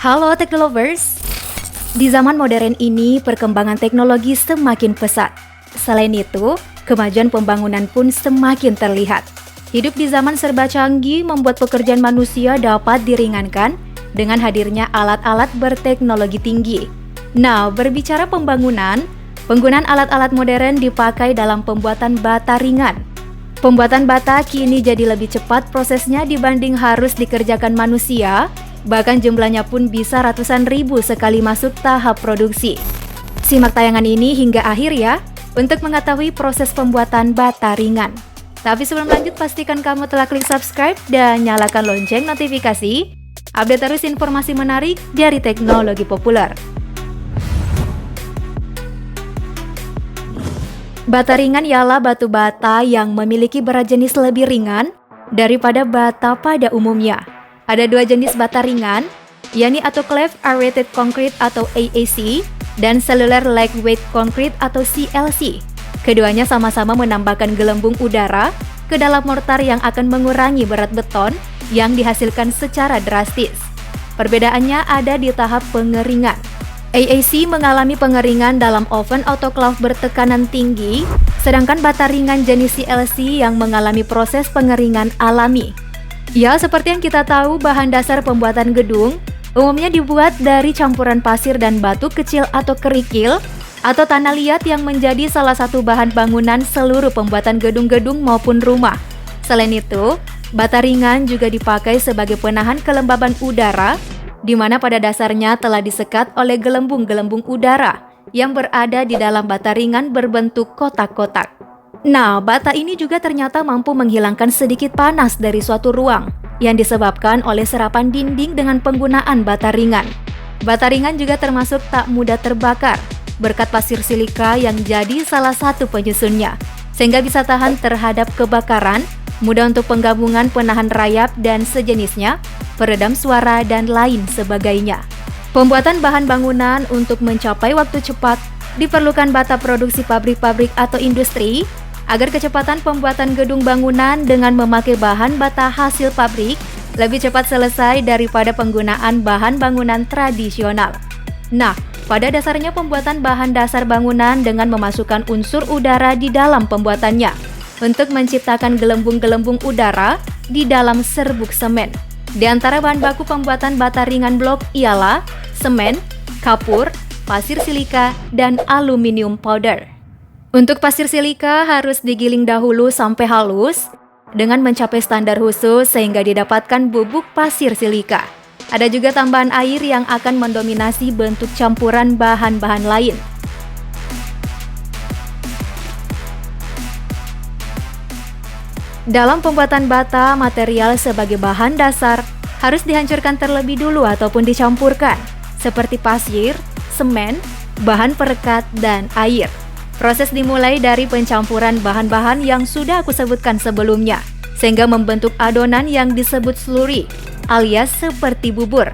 Halo Teknolovers, di zaman modern ini perkembangan teknologi semakin pesat. Selain itu, kemajuan pembangunan pun semakin terlihat. Hidup di zaman serba canggih membuat pekerjaan manusia dapat diringankan dengan hadirnya alat-alat berteknologi tinggi. Nah, berbicara pembangunan, penggunaan alat-alat modern dipakai dalam pembuatan bata ringan. Pembuatan bata kini jadi lebih cepat prosesnya dibanding harus dikerjakan manusia, bahkan jumlahnya pun bisa ratusan ribu sekali masuk tahap produksi. Simak tayangan ini hingga akhir ya, untuk mengetahui proses pembuatan bata ringan. Tapi sebelum lanjut, pastikan kamu telah klik subscribe dan nyalakan lonceng notifikasi. Update terus informasi menarik dari teknologi populer. Bata ringan ialah batu bata yang memiliki berat jenis lebih ringan daripada bata pada umumnya. Ada dua jenis bata ringan, yakni Autoclave Aerated Concrete atau AAC dan Cellular Lightweight Concrete atau CLC. Keduanya sama-sama menambahkan gelembung udara ke dalam mortar yang akan mengurangi berat beton yang dihasilkan secara drastis. Perbedaannya ada di tahap pengeringan. AAC mengalami pengeringan dalam oven autoclave bertekanan tinggi, sedangkan bata ringan jenis CLC yang mengalami proses pengeringan alami. Ya, seperti yang kita tahu, bahan dasar pembuatan gedung umumnya dibuat dari campuran pasir dan batu kecil atau kerikil atau tanah liat yang menjadi salah satu bahan bangunan seluruh pembuatan gedung-gedung maupun rumah. Selain itu, bata ringan juga dipakai sebagai penahan kelembaban udara, di mana pada dasarnya telah disekat oleh gelembung-gelembung udara yang berada di dalam bata ringan berbentuk kotak-kotak. Nah, bata ini juga ternyata mampu menghilangkan sedikit panas dari suatu ruang yang disebabkan oleh serapan dinding dengan penggunaan bata ringan. Bata ringan juga termasuk tak mudah terbakar berkat pasir silika yang jadi salah satu penyusunnya, sehingga bisa tahan terhadap kebakaran, mudah untuk penggabungan penahan rayap dan sejenisnya, peredam suara, dan lain sebagainya. Pembuatan bahan bangunan untuk mencapai waktu cepat diperlukan bata produksi pabrik-pabrik atau industri agar kecepatan pembuatan gedung bangunan dengan memakai bahan bata hasil pabrik lebih cepat selesai daripada penggunaan bahan bangunan tradisional. Nah, pada dasarnya pembuatan bahan dasar bangunan dengan memasukkan unsur udara di dalam pembuatannya untuk menciptakan gelembung-gelembung udara di dalam serbuk semen. Di antara bahan baku pembuatan bata ringan blok ialah semen, kapur, pasir silika, dan aluminium powder. Untuk pasir silika harus digiling dahulu sampai halus dengan mencapai standar khusus sehingga didapatkan bubuk pasir silika. Ada juga tambahan air yang akan mendominasi bentuk campuran bahan-bahan lain. Dalam pembuatan bata, material sebagai bahan dasar harus dihancurkan terlebih dulu ataupun dicampurkan, seperti pasir, semen, bahan perekat, dan air. Proses dimulai dari pencampuran bahan-bahan yang sudah aku sebutkan sebelumnya, sehingga membentuk adonan yang disebut slurry, alias seperti bubur.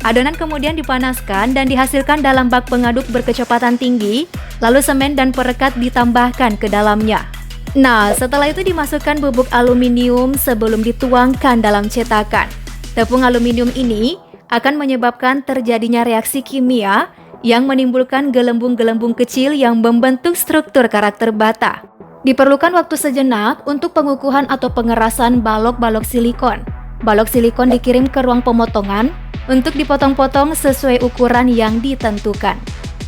Adonan kemudian dipanaskan dan dihasilkan dalam bak pengaduk berkecepatan tinggi, lalu semen dan perekat ditambahkan ke dalamnya. Nah, setelah itu dimasukkan bubuk aluminium sebelum dituangkan dalam cetakan. Tepung aluminium ini akan menyebabkan terjadinya reaksi kimia yang menimbulkan gelembung-gelembung kecil yang membentuk struktur karakter bata. Diperlukan waktu sejenak untuk pengukuhan atau pengerasan balok-balok silikon. Balok silikon dikirim ke ruang pemotongan untuk dipotong-potong sesuai ukuran yang ditentukan.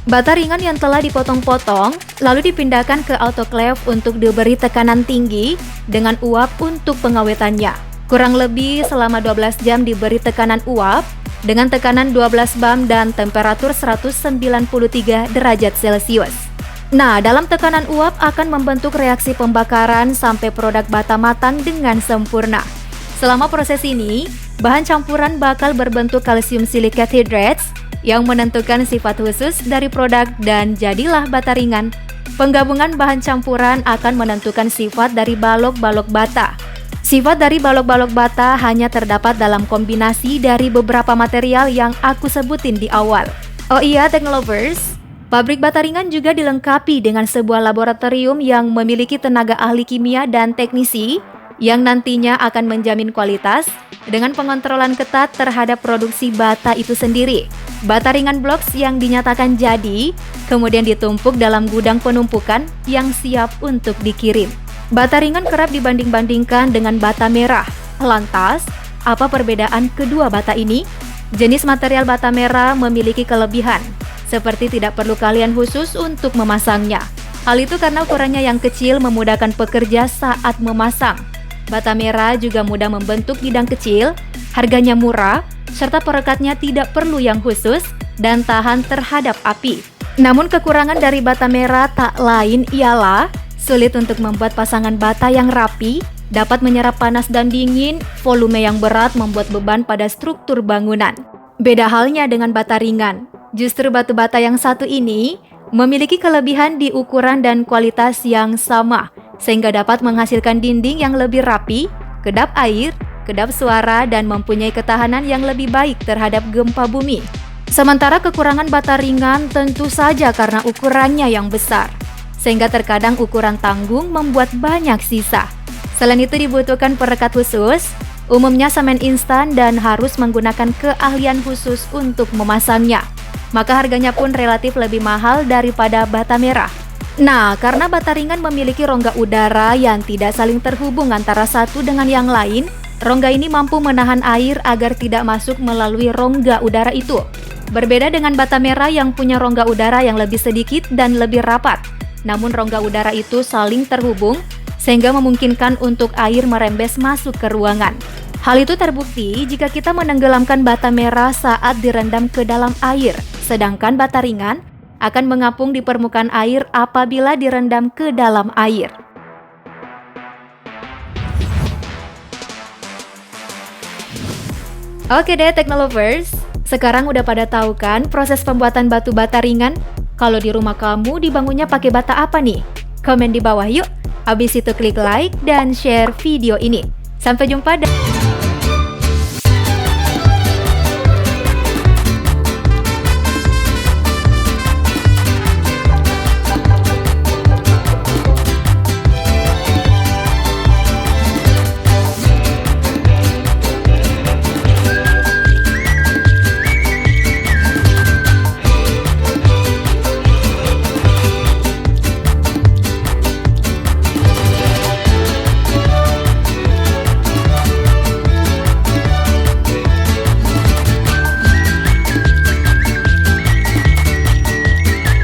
Bata ringan yang telah dipotong-potong lalu dipindahkan ke autoclave untuk diberi tekanan tinggi dengan uap untuk pengawetannya. Kurang lebih selama 12 jam diberi tekanan uap dengan tekanan 12 bar dan temperatur 193 derajat Celcius. Nah, dalam tekanan uap akan membentuk reaksi pembakaran sampai produk bata matang dengan sempurna. Selama proses ini, bahan campuran bakal berbentuk calcium silicate hydrates yang menentukan sifat khusus dari produk dan jadilah bata ringan. Penggabungan bahan campuran akan menentukan sifat dari balok-balok bata. Sifat dari balok-balok bata hanya terdapat dalam kombinasi dari beberapa material yang aku sebutin di awal. Oh iya, Teknolovers, pabrik bata ringan juga dilengkapi dengan sebuah laboratorium yang memiliki tenaga ahli kimia dan teknisi yang nantinya akan menjamin kualitas dengan pengontrolan ketat terhadap produksi bata itu sendiri. Bata ringan blocks yang dinyatakan jadi, kemudian ditumpuk dalam gudang penumpukan yang siap untuk dikirim. Bata ringan kerap dibanding-bandingkan dengan bata merah. Lantas, apa perbedaan kedua bata ini? Jenis material bata merah memiliki kelebihan, seperti tidak perlu keahlian khusus untuk memasangnya. Hal itu karena ukurannya yang kecil memudahkan pekerja saat memasang. Bata merah juga mudah membentuk bidang kecil, harganya murah, serta perekatnya tidak perlu yang khusus dan tahan terhadap api. Namun kekurangan dari bata merah tak lain ialah sulit untuk membuat pasangan bata yang rapi, dapat menyerap panas dan dingin, volume yang berat membuat beban pada struktur bangunan. Beda halnya dengan bata ringan. Justru batu bata yang satu ini memiliki kelebihan di ukuran dan kualitas yang sama, sehingga dapat menghasilkan dinding yang lebih rapi, kedap air, kedap suara, dan mempunyai ketahanan yang lebih baik terhadap gempa bumi. Sementara kekurangan bata ringan tentu saja karena ukurannya yang besar, sehingga terkadang ukuran tanggung membuat banyak sisa. Selain itu dibutuhkan perekat khusus, umumnya semen instan dan harus menggunakan keahlian khusus untuk memasangnya. Maka harganya pun relatif lebih mahal daripada bata merah. Nah, karena bata ringan memiliki rongga udara yang tidak saling terhubung antara satu dengan yang lain, rongga ini mampu menahan air agar tidak masuk melalui rongga udara itu. Berbeda dengan bata merah yang punya rongga udara yang lebih sedikit dan lebih rapat. Namun rongga udara itu saling terhubung sehingga memungkinkan untuk air merembes masuk ke ruangan. Hal itu terbukti jika kita menenggelamkan bata merah saat direndam ke dalam air, sedangkan bata ringan akan mengapung di permukaan air apabila direndam ke dalam air. Oke deh Teknolovers, sekarang udah pada tahu kan proses pembuatan batu bata ringan? Kalau di rumah kamu dibangunnya pakai bata apa nih? Komen di bawah yuk. Habis itu klik like dan share video ini. Sampai jumpa dan